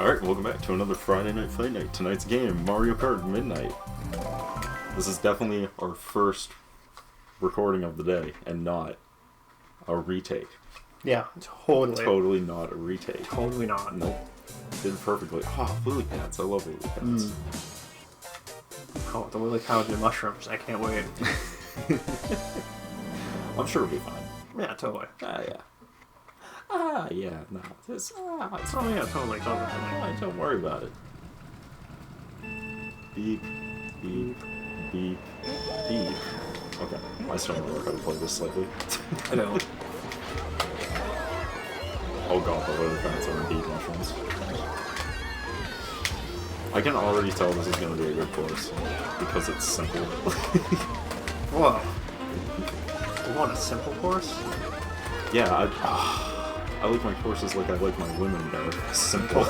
Alright, welcome back to another Friday Night Fight Night. Tonight's game, Mario Kart Midnight. This is definitely our first recording of the day, and not a retake. Yeah, totally. Totally not a retake. Totally not. Nope. Did it perfectly. Oh, lily pads. I love lily pads. Oh, the lily pads and mushrooms. I can't wait. I'm sure it'll be fine. Yeah, totally. Yeah, no. It's Oh, yeah, totally. don't worry about it. Beep, beep, beep, beep. Okay, I still don't know how to play this slightly. I know. Oh god, the lily pads are indeed mushrooms. I can already tell this is going to be a good course, because it's simple. Whoa. You want a simple course? Yeah, I like my courses like I like my women better. Simple.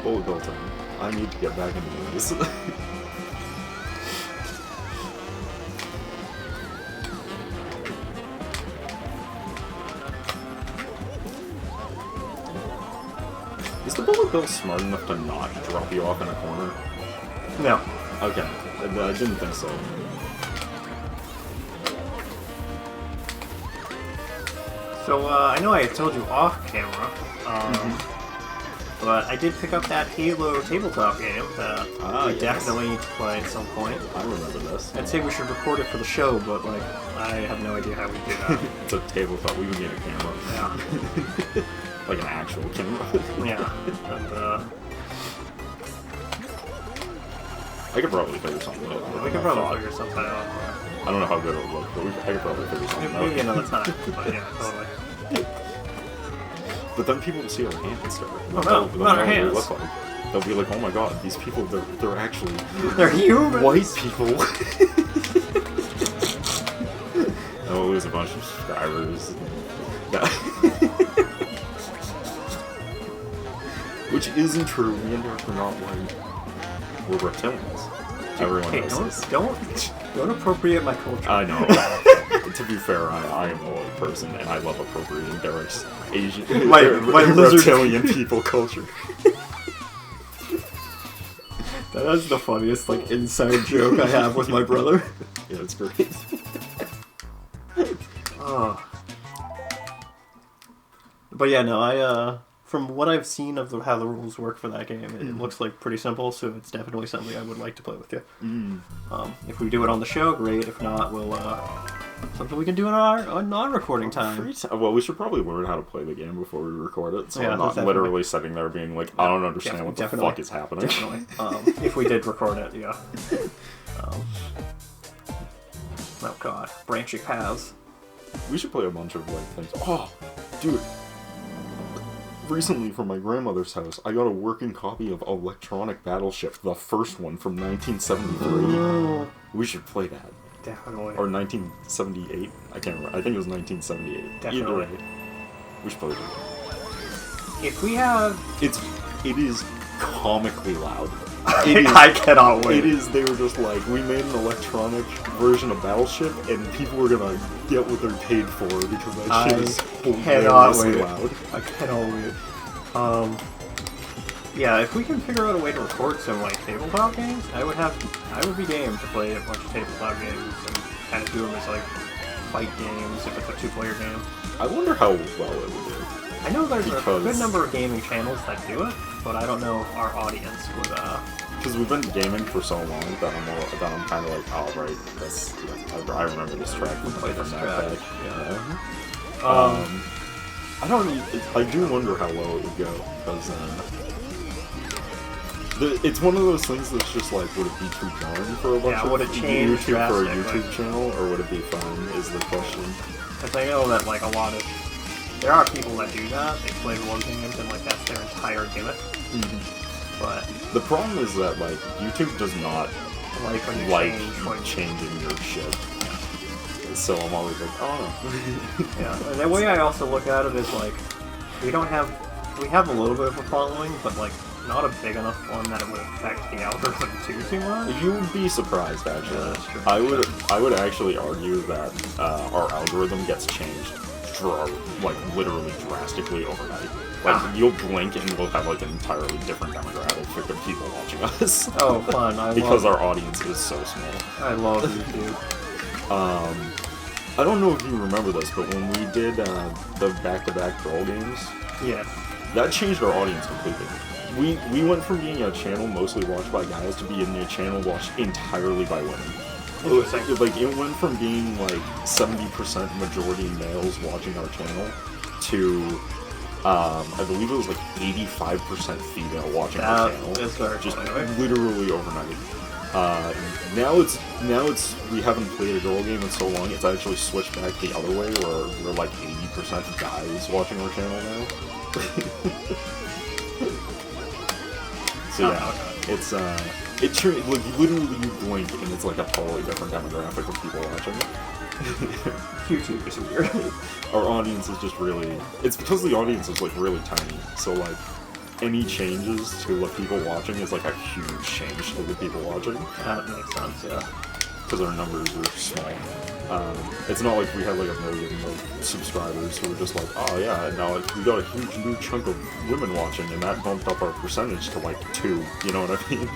Bullet bill time. I need to get back into this. Is the bullet bill smart enough to not drop you off in a corner? No. Okay, I didn't think so. So, I know I told you off camera, but I did pick up that Halo tabletop game that we definitely need to play at some point. I remember this. I'd say we should record it for the show, but, like, I have no idea how we do that. It's a tabletop. We can get a camera. Yeah. Like an actual camera. Yeah. And, I could probably figure something out. we could probably figure something out. I don't know how good it would look, but I could probably figure something out. Maybe another time, but yeah, totally. But then people will see our hands start. Oh no, not our hands. Look like. They'll be like, oh my god, these people, they're actually... They're humans! White people! And we'll lose a bunch of subscribers. Which isn't true. Me and Derek are not white. We're reptilians. Everyone knows this. Don't appropriate my culture. I know. To be fair, I am a white person, and I love appropriating Derek's Asian, my reptilian people culture. That's the funniest, like, inside joke I have with my brother. Yeah, it's great. But yeah, no, from what I've seen of how the rules work for that game, it looks like pretty simple, so it's definitely something I would like to play with you. If we do it on the show, great. If not, we'll, something we can do in our non-recording time. Well, we should probably learn how to play the game before we record it, so yeah, I'm not literally sitting there being like, I don't understand what the fuck is happening. Definitely. If we did record it, yeah. Oh god, branching paths. We should play a bunch of, like, things. Oh, dude. Recently, from my grandmother's house, I got a working copy of Electronic Battleship, the first one from 1973. We should play that. Definitely. Or 1978. I can't remember. I think it was 1978. Definitely. Either way, we should play it. If we have... It is comically loud. I cannot wait. It is, they were just like, we made an electronic version of Battleship, and people were gonna get what they're paid for, because that shit is hilariously loud. I cannot wait. Yeah, if we can figure out a way to record some, like, tabletop games, I would be game to play a bunch of tabletop games, and kind of do them as, like, fight games, if it's a two-player game. I wonder how well it would do. I know there's a good number of gaming channels that do it, but I don't know if our audience would, Because we've been gaming for so long that I'm kind of like, oh, right, that's... I remember this track from play this track. Yeah. I do wonder how well it would go, because, it's one of those things that's just like, would it be too jarring for a bunch of YouTube for a YouTube channel, or would it be fun, is the question. Because I know that, like, there are people that do that, they play war games and, like, that's their entire gimmick. But the problem is that, like, YouTube does not like changing your shit. So I'm always like, oh. Yeah, and the way I also look at it is, like, we have a little bit of a following, but, like, not a big enough one that it would affect the algorithm too much. You would be surprised, actually. Yeah, that's true. I would actually argue that our algorithm gets changed, literally drastically overnight. Like, you'll blink and we'll have, like, an entirely different demographic of people watching us. Oh, fun. Because our audience is so small. I love YouTube. I don't know if you remember this, but when we did the back-to-back brawl games, Yeah. that changed our audience completely. We went from being a channel mostly watched by guys to being a channel watched entirely by women. Like, it went from being like 70% majority males watching our channel to I believe it was like 85% female watching our channel. That's very just funny, right? literally overnight. Now it's we haven't played a girl game in so long. It's actually switched back the other way, where we're like 80% guys watching our channel now. So yeah, it's like literally you blink and it's like a totally different demographic of people watching. YouTube is weird. Our audience is just really, it's because the audience is like really tiny. So like any changes to the people watching is like a huge change to the people watching. That makes sense, yeah. Because our numbers are small. It's not like we have like 1 million subscribers who are just like, oh yeah, now like, we got a huge new chunk of women watching, and that bumped up our percentage to like 2. You know what I mean?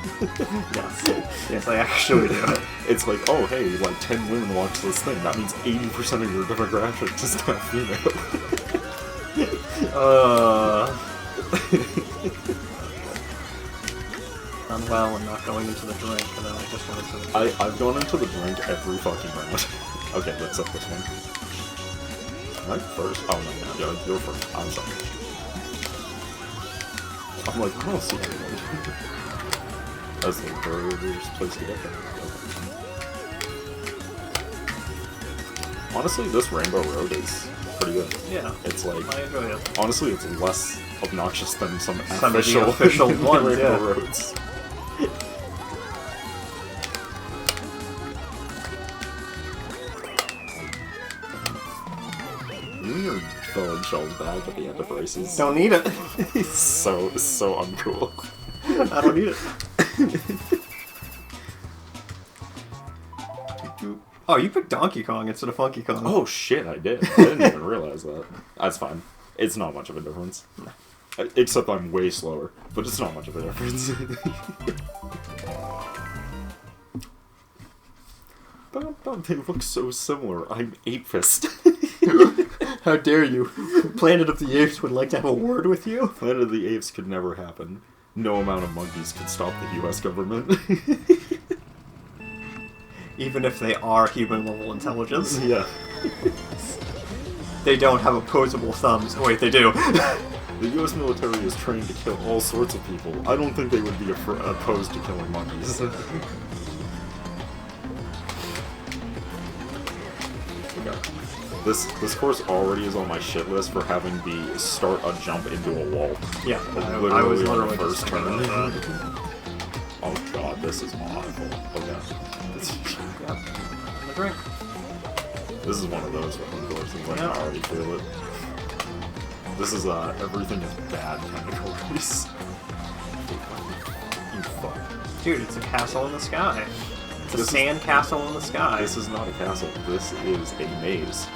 Yes. Yes, I actually do. It's like, oh hey, like 10 women watch this thing. That means 80% of your demographic is not female. Done well and not going into the drink, and then I just went into the drink. I've gone into the drink every fucking round. Okay, let's up this one. Am I first? Oh no, you're first. I'm sorry. I'm like, I don't see anyone. That's the worst place to get there. Honestly, this Rainbow Road is pretty good. Yeah. It's like, I enjoy it. honestly, it's less obnoxious than some Some of the official ones, Rainbow yeah. Roads. You and your throwing shells back at the end of races. Don't need it. so uncool. I don't need it. Oh, you picked Donkey Kong instead of Funky Kong. Oh shit, I did. I didn't even realize that. That's fine. It's not much of a difference. Except I'm way slower, but it's not much of a difference. They look so similar. I'm Ape-Fist. How dare you? Planet of the Apes would like to have a word with you? Planet of the Apes could never happen. No amount of monkeys could stop the US government. Even if they are human-level intelligence. Yeah. They don't have opposable thumbs. Oh, wait, they do. The US military is trained to kill all sorts of people. I don't think they would be opposed to killing monkeys. Okay. This course already is on my shit list for having the start a jump into a wall. Yeah, Literally I was on the literally first just thinking turn. about that. Oh god, this is awful. Okay. Yeah. The drink. This is one of those courses, like, I already feel it. This is everything is bad categories. You fuck. Dude, it's a castle in the sky. It's a This is- sand castle in the sky. This is not a castle, this is a maze.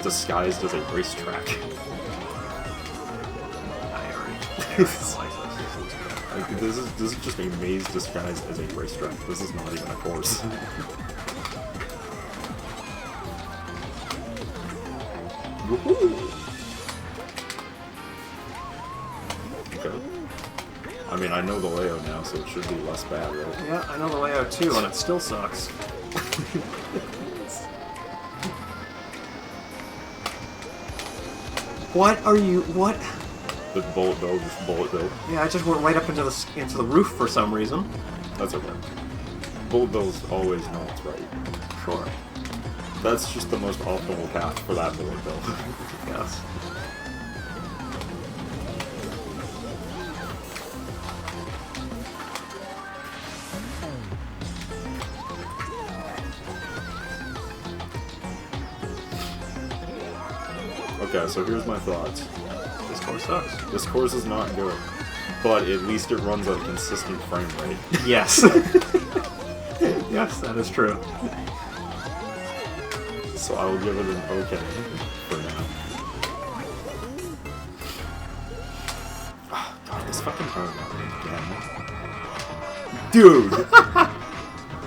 Disguised as a racetrack. I already like this. This is just a maze disguised as a racetrack. This is not even a course. Woohoo! Okay. I mean, I know the layout now, so it should be less bad, right? Yeah, I know the layout too, and it still sucks. What are you? What? The bullet bill, just bullet bill. Yeah, I just went right up into the roof for some reason. That's okay. Bullet bills always know it's right. Sure. That's just the most optimal path for that bullet bill. Yes. Okay, so here's my thoughts. This course sucks. This course is not good. but at least it runs at a consistent frame rate. Yes. Yes, that is true. So I will give it an okay for now. Oh, God, this fucking hurt again. Dude!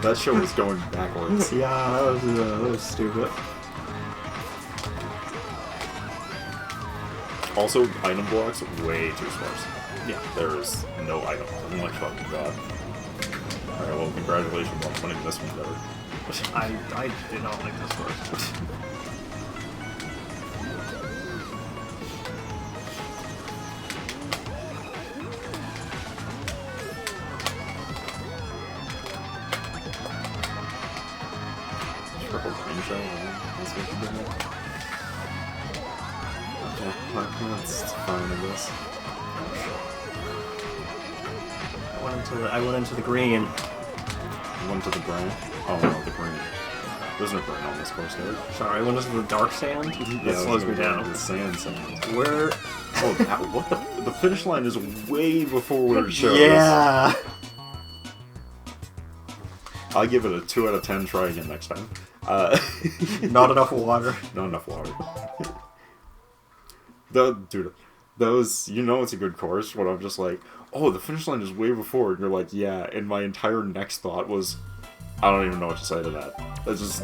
That show was going backwards. Yeah, that was stupid. Also, item blocks, way too sparse. Yeah. There is no item. Oh my fucking god. Alright, well, congratulations on winning this one better. I did not like this first. Triple green shell, that's what you're doing. Okay, that's fine, I guess. I went into the green. One to the green. Oh no, the green. There's no green on this course, there. Sorry, I went into the dark sand. That slows me down. The sand. Where? Oh, what the finish line is way before where it shows. Yeah. I'll give it a 2 out of 10. Try again next time. Not enough water. Not enough water. Dude, those, you know it's a good course when I'm just like, oh, the finish line is way before, and you're like, yeah, and my entire next thought was, I don't even know what to say to that. This is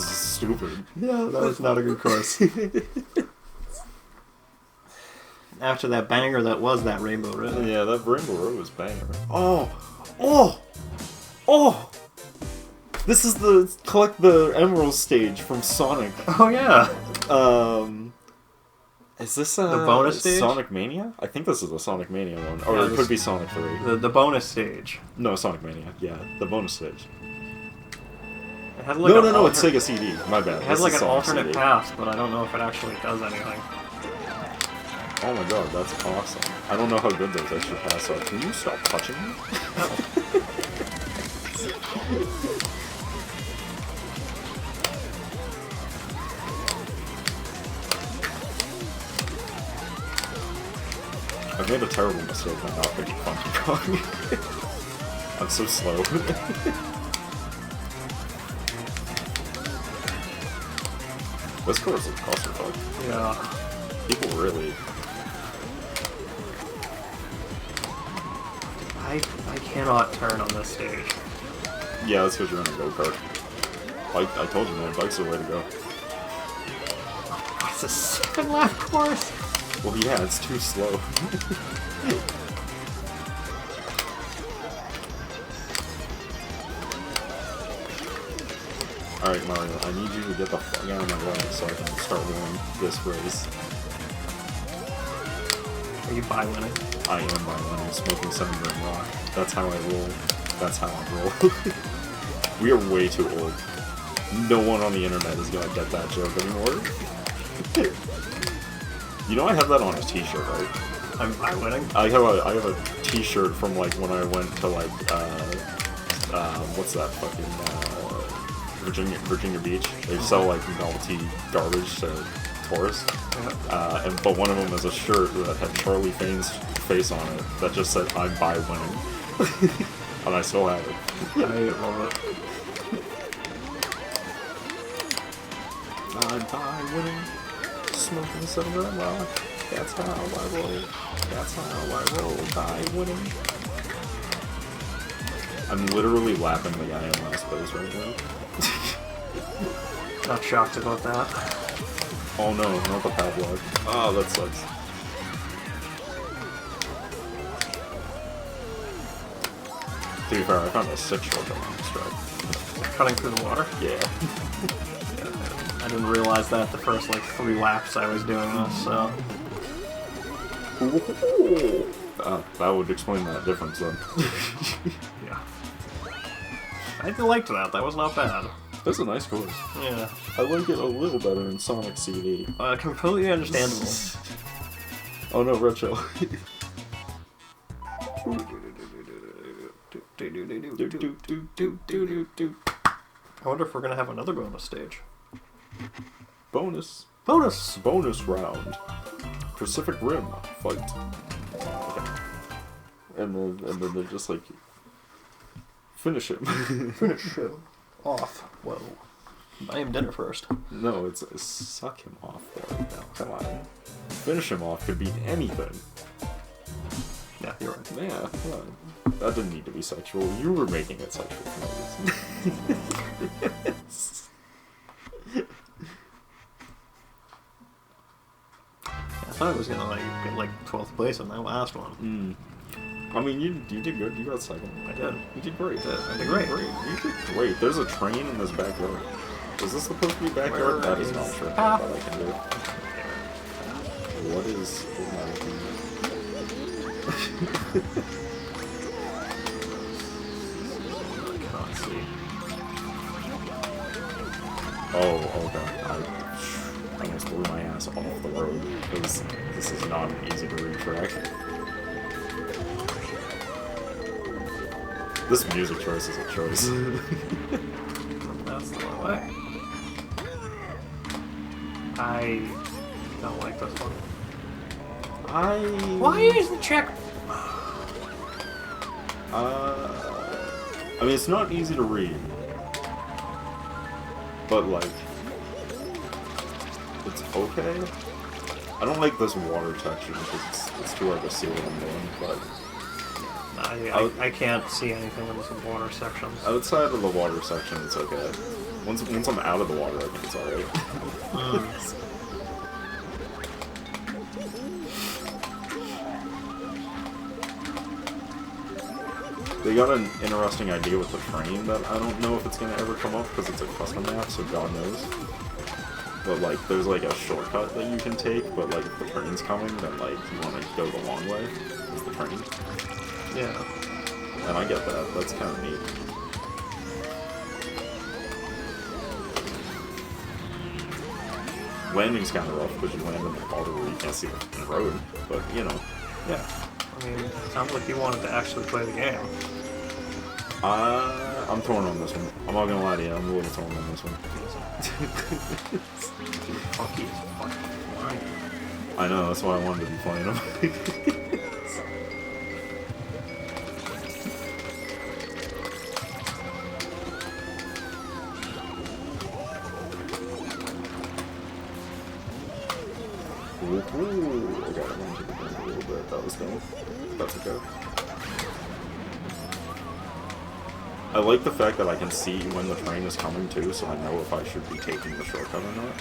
stupid. Yeah, that was not a good course. After that banger that was that Rainbow Road. Yeah, that Rainbow Road was banger. Oh! This is the collect the emerald stage from Sonic. Oh yeah. Is this the bonus stage? Sonic Mania? I think this is the Sonic Mania one. Or Yeah, it could be Sonic 3. The bonus stage. No, Sonic Mania. Yeah, the bonus stage. It had like No, it's Sega CD. My bad. It has like an Sonic alternate CD. path, but I don't know if it actually does anything. Oh my god, that's awesome. I don't know how good those extra paths are. Can you stop touching me? I've made a terrible mistake by not picking Funky Kong. I'm so slow. This course is clusterfuck. Yeah. People really... I cannot turn on this stage. Yeah, that's because you're in a go-kart. I told you, man, bike's the way to go. It's a 7-lap course. Well, yeah, it's too slow. Alright, Mario, I need you to get the fuck out of my way so I can start winning this race. Are you by winning? I am by winning, smoking 7 gram rock. That's how I roll. That's how I roll. We are way too old. No one on the internet is gonna get that joke anymore. You know I have that on a t-shirt, right? I'm by winning? I have a t-shirt from like when I went to like what's that fucking Virginia Beach. They sell like novelty garbage to tourists. Yeah. But one of them is a shirt that had Charlie Fane's face on it that just said "I'm by winning," and I still have it. I love it. I'm by winning, smoking 7 gram rock. That's how I roll. That's how I roll. By winning. I'm literally lapping the guy in last place right now. Not shocked about that. Oh no, not the padlock. Oh, that sucks. To be fair, I found a 6 shortcut on this track. Cutting through the water? Yeah. I didn't realize that the first like 3 laps I was doing this, so. That would explain that difference then. Yeah. I liked that. That was not bad. That's a nice course. Yeah. I like it a little better in Sonic CD. Completely understandable. Oh no, Red Shell. I wonder if we're gonna have another bonus stage. Bonus round. Pacific Rim fight. Okay. and then they're just like, finish him. Finish him off. Whoa. Buy him dinner first. No, it's suck him off. There. No, come on. Finish him off could be anything. Yeah, you're right. Yeah, come on. That didn't need to be sexual. You were making it sexual for no reason. I thought I was gonna get 12th place on that last one. I mean, you did good. You got second. I did. You did great. I did great. You did great. There's a train in this backyard. Is this supposed to be backyard? That is not sure. But I can do it. What is I cannot see. Oh, okay. I almost blew my ass off the road because this is not an easy to read track. This music choice is a choice. That's the wrong way. I don't like this one. Why is the check? I mean, it's not easy to read, but like, it's okay. I don't like this water texture because it's too hard to see what I'm doing, but I can't see anything in this water sections. outside of the water section, it's okay. Once I'm out of the water, I think it's alright. They got an interesting idea with the train that I don't know if it's going to ever come up because it's a custom map, so God knows. But, like, there's, like, a shortcut that you can take, but, like, if the train's coming, then, like, you want to go the long way with the train. Yeah. And I get that. That's kind of neat. Landing's kind of rough because you land in the water where you can't see the road, but, you know. Yeah. I mean, it sounds like you wanted to actually play the game. I'm torn on this one. I'm not gonna lie to you, I'm a little torn on this one. Funky as fucking lying. I know, that's why I wanted to be playing them. Ooh, I got it into the ground a little bit. That was dumb. That's okay. I like the fact that I can see when the train is coming too, so I know if I should be taking the shortcut or not.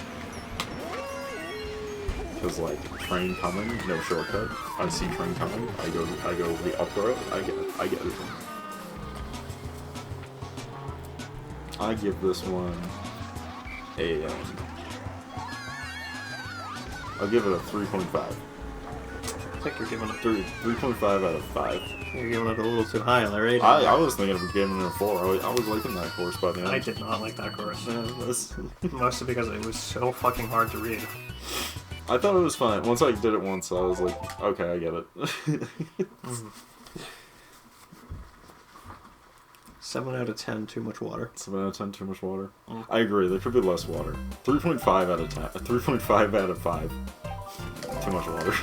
Because like, train coming, no shortcut. I see train coming, I go the up road, I get it. I give this one a I'll give it a 3.5. I think you're giving it 3.5 out of 5. You're giving it a little too high on the rating. I was thinking of giving it a 4. I was liking that course by the end. I did not like that course. Yeah, Mostly because it was so fucking hard to read. I thought it was fine. Once I did it once, I was like, okay, I get it. 7 out of 10, too much water. 7 out of 10, too much water. I agree, there could be less water. 3.5 out of 10. 3.5 out of 5. Too much water.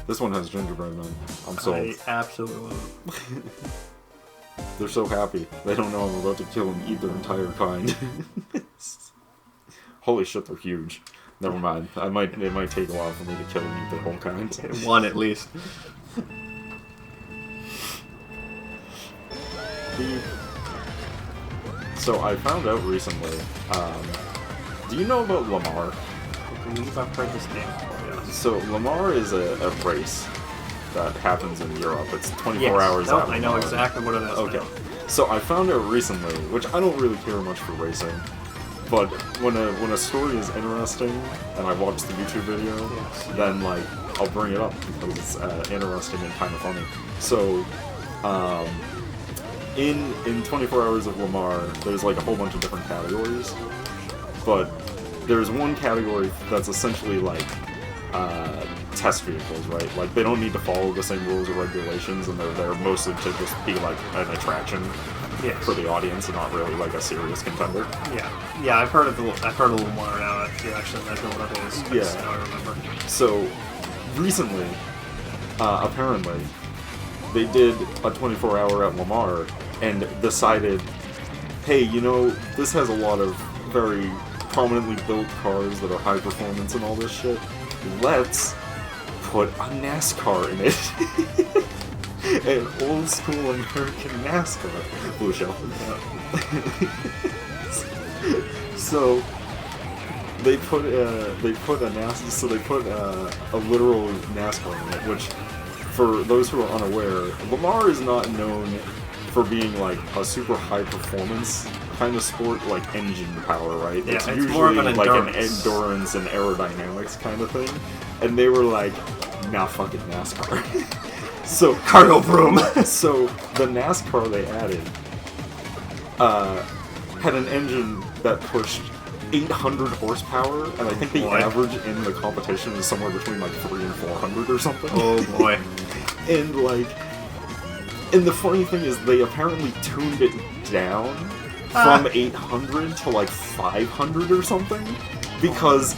This one has gingerbread men. I'm sold. I absolutely love it. They're so happy. They don't know I'm about to kill and eat their entire kind. Holy shit, they're huge. Never mind. It might take a while for me to kill and eat their whole kind. One at least. So I found out recently, do you know about Lamar? I believe I've heard this name before, yes. So Lamar is a race that happens in Europe. It's 24 hours out. I know exactly what it is. Okay. Now. So I found out recently, which I don't really care much for racing, but when a story is interesting and I watch the YouTube video, then like I'll bring it up because it's interesting and kind of funny. So in 24 Hours of Lamar, there's like a whole bunch of different categories, but there's one category that's essentially like test vehicles, right? Like they don't need to follow the same rules or regulations, and they're there mostly to just be like an attraction. Yes. for the audience and not really like a serious contender. Yeah. I've heard a little more now. If you actually mention what it is. Yeah. Now I remember. So recently, apparently, they did a 24-hour at Lamar and decided, hey, this has a lot of very prominently built cars that are high performance and all this shit. Let's put a NASCAR in it. An old school American NASCAR. Blue shell. So they put a literal NASCAR in it, which, for those who are unaware, Lamar is not known for being like a super high performance kind of sport, like engine power, right? Yeah, it's usually more of an like an endurance. endurance and aerodynamics kind of thing. And they were like, nah, fucking NASCAR. So Cargo broom. So the NASCAR they added had an engine that pushed 800 horsepower, and I think the average in the competition is somewhere between like 300 and 400 or something. Oh boy. And the funny thing is, they apparently tuned it down from 800 to like 500 or something. Because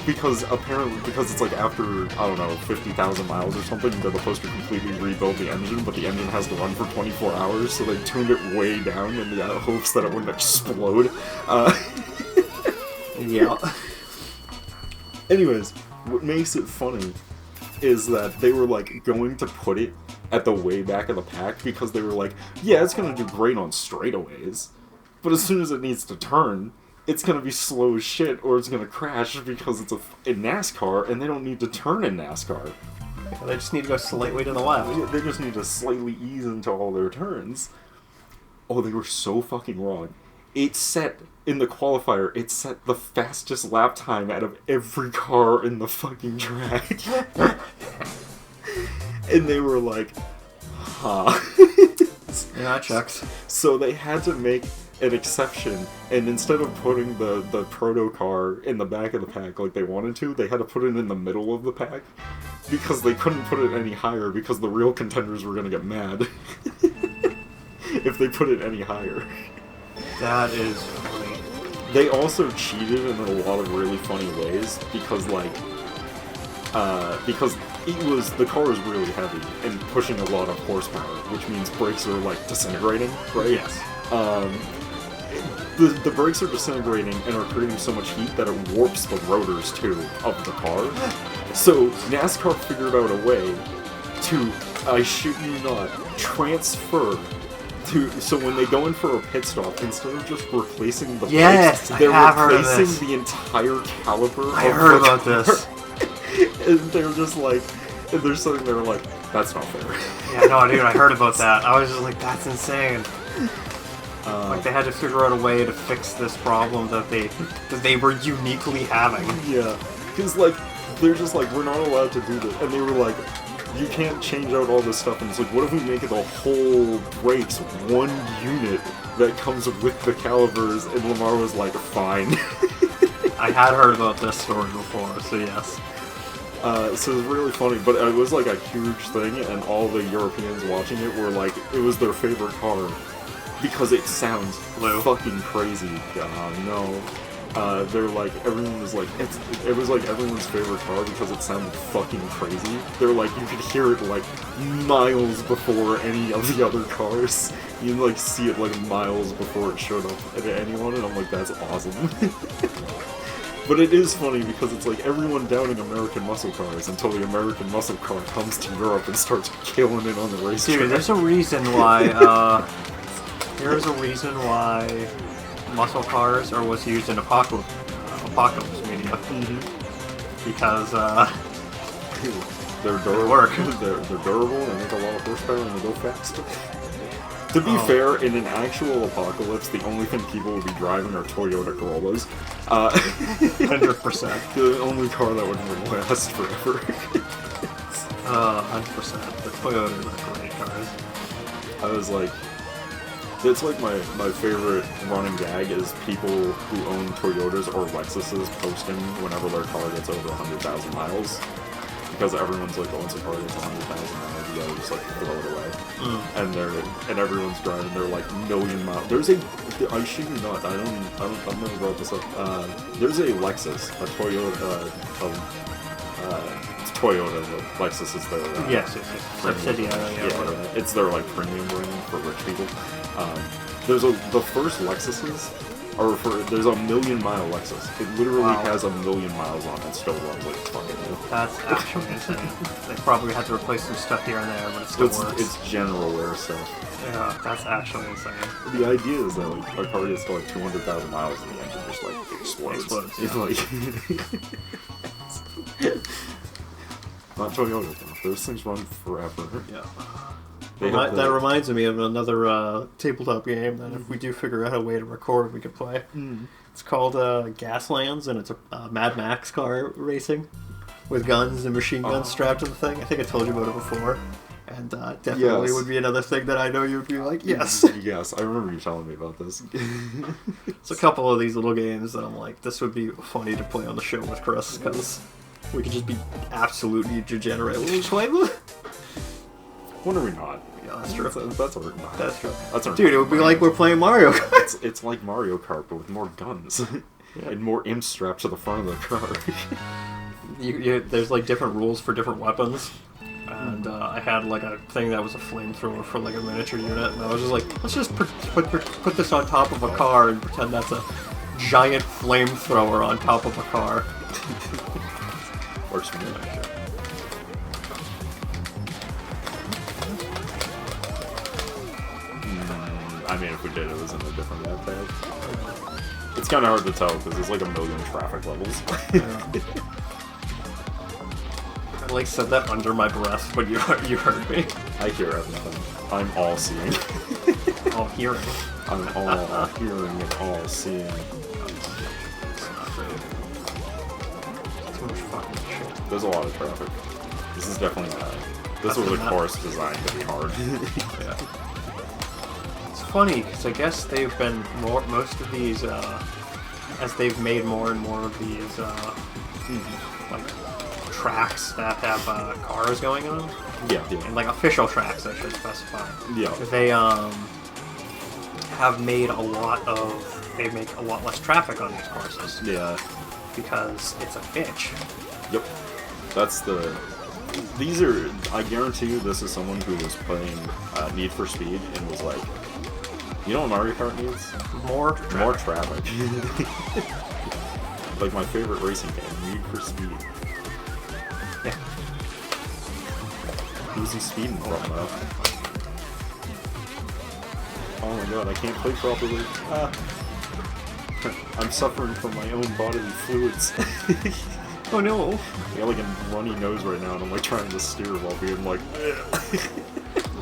because it's like after, I don't know, 50,000 miles or something, they're supposed to completely rebuild the engine, but the engine has to run for 24 hours, so they tuned it way down in the hopes that it wouldn't explode. Yeah. Anyways, what makes it funny is that they were like going to put it at the way back of the pack because they were like, yeah, it's gonna do great on straightaways, but as soon as it needs to turn, it's gonna be slow as shit, or it's gonna crash because it's in NASCAR, and they don't need to turn in NASCAR. They just need to go slightly to the left. They just need to slightly ease into all their turns. Oh, they were so fucking wrong. In the qualifier, it set the fastest lap time out of every car in the fucking track. And they were like, huh. Yeah, that checks. So they had to make an exception, and instead of putting the proto car in the back of the pack like they wanted to, they had to put it in the middle of the pack because they couldn't put it any higher because the real contenders were going to get mad if they put it any higher. That is funny. They also cheated in a lot of really funny ways because the car is really heavy and pushing a lot of horsepower, which means brakes are like disintegrating, right? Yes. The brakes are disintegrating and are creating so much heat that it warps the rotors, too, of the car. So, NASCAR figured out a way to, I shit you not, transfer so when they go in for a pit stop, instead of just replacing the brakes, they're replacing the entire caliper I heard about this. And they're just like, and they're sitting there like, that's not fair. Yeah, no, dude, I heard about that. I was just like, that's insane. Like, they had to figure out a way to fix this problem that they were uniquely having. Yeah, because, like, they're just like, we're not allowed to do this. And they were like, you can't change out all this stuff. And it's like, what if we make it the whole brakes one unit that comes with the calipers? And Lamar was like, fine. I had heard about this story before, so yes. So it was really funny, but it was like a huge thing, and all the Europeans watching it were like, it was their favorite car. Because it sounds fucking crazy. No. They're like, everyone was like, it was like everyone's favorite car because it sounded fucking crazy. They're like, you could hear it like miles before any of the other cars. You like see it like miles before it showed up at anyone, and I'm like, that's awesome. But it is funny because it's like everyone doubting American muscle cars until the American muscle car comes to Europe and starts killing it on the racetrack. Dude, there's a reason why, There's a reason why muscle cars are what's used in apocalypse media. Mm-hmm. Because, they're durable. They're durable, and they make a lot of horsepower, and they go fast. To be fair, in an actual apocalypse, the only thing people would be driving are Toyota Corollas. 100%. The only car that would last forever. 100%. The Toyotas are great cars. I was like, it's like my favorite running gag is people who own Toyotas or Lexuses posting whenever their car gets over 100,000 miles. because everyone's like, once a car gets 100,000 miles, you gotta just like throw it away. And everyone's driving their like million mile. There's a, I shit you not, I'm gonna write this up. There's a Lexus, a Toyota, Toyota. Lexus is their yes. Subsidiary. Yeah, it's their like premium brand for rich people. The first Lexuses. There's a million-mile Lexus. It literally has a million miles on it. Still runs like fucking new. That's actually insane. They probably had to replace some stuff here and there, but it still works. It's general wear stuff. Yeah, that's actually insane. The idea is that like a car gets to like 200,000 miles and the engine just like explodes. It's like not Toyota though. Those things run forever. Yeah. That reminds me of another tabletop game that if we do figure out a way to record, we could play. It's called Gaslands, and it's a Mad Max car racing with guns and machine guns strapped to the thing. I think I told you about it before. And definitely would be another thing that I know you would be like, yes. Yes, I remember you telling me about this. It's a couple of these little games that I'm like, this would be funny to play on the show with Chris, because we could just be absolutely degenerate when we play them. When are we not? Yeah, that's true. That's our That's true. That's our Dude, it would be like we're playing Mario Kart. It's like Mario Kart, but with more guns. And more imps strapped to the front of the car. There's like different rules for different weapons. And I had like a thing that was a flamethrower for like a miniature unit. And I was just like, let's just put this on top of a car and pretend that's a giant flamethrower on top of a car. Works for me. I mean, if we did, it was in a different map tag. It's kind of hard to tell because there's like a million traffic levels. I like said that under my breath, but you heard me. I hear everything. I'm all seeing. All hearing. I'm all hearing and all seeing. It's not great. Too much fucking shit. There's a lot of traffic. This is definitely not. This was a course designed to be hard. Yeah. It's funny because I guess they've been most of these as they've made more and more of these like tracks that have cars going on. Yeah. And like official tracks, I should specify. Yeah. They have made they make a lot less traffic on these courses. Yeah. Because it's a bitch. Yep. I guarantee you this is someone who was playing Need for Speed and was like, you know what Mario Kart needs? More traffic. Like my favorite racing game, Need for Speed. Yeah. Who's he speeding from, though? Oh my god, I can't play properly. I'm suffering from my own bodily fluids. Oh no! I got like a runny nose right now, and I'm like trying to steer while being like.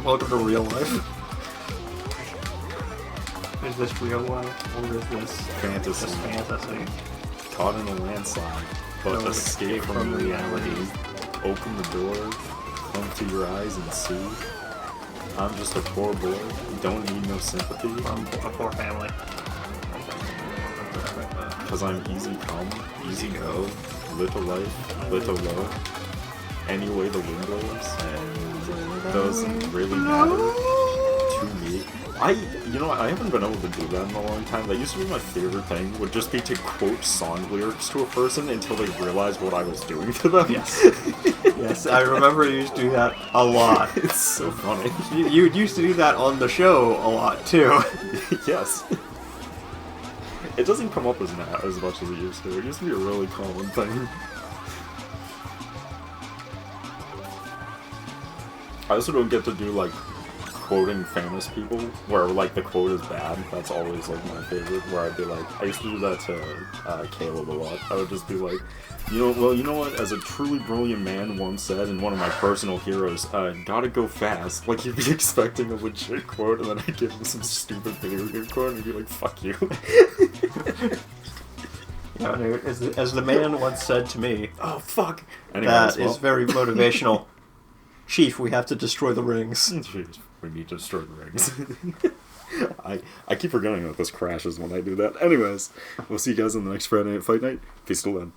Welcome to real life. Is this real life, or is this fantasy? Just fantasy. Caught in a landslide, but escape from reality. Open the door, come to your eyes and see. I'm just a poor boy, don't need no sympathy. From a poor family. Because I'm easy come, easy go, little life, little low. Anyway the wind blows, doesn't really matter to me. I haven't been able to do that in a long time. That used to be my favorite thing, would just be to quote song lyrics to a person until they realized what I was doing to them. Yes. Yes, I remember you used to do that a lot. It's so funny. You used to do that on the show a lot, too. Yes. It doesn't come up as much as it used to. It used to be a really common thing. I also don't get to do, like, quoting famous people, where, like, the quote is bad. That's always, like, my favorite, where I'd be like, I used to do that to Caleb a lot. I would just be like, you know what, as a truly brilliant man once said, and one of my personal heroes, gotta go fast. Like, you'd be expecting a legit quote, and then I'd give him some stupid video game quote, and he'd be like, fuck you. Yeah, as the man once said to me, oh, fuck. Anyway, that is very motivational. Chief, we have to destroy the rings. Jeez, we need to destroy the rings. I keep forgetting that this crashes when I do that. Anyways, we'll see you guys in the next Friday Night Fight Night. Peace till then.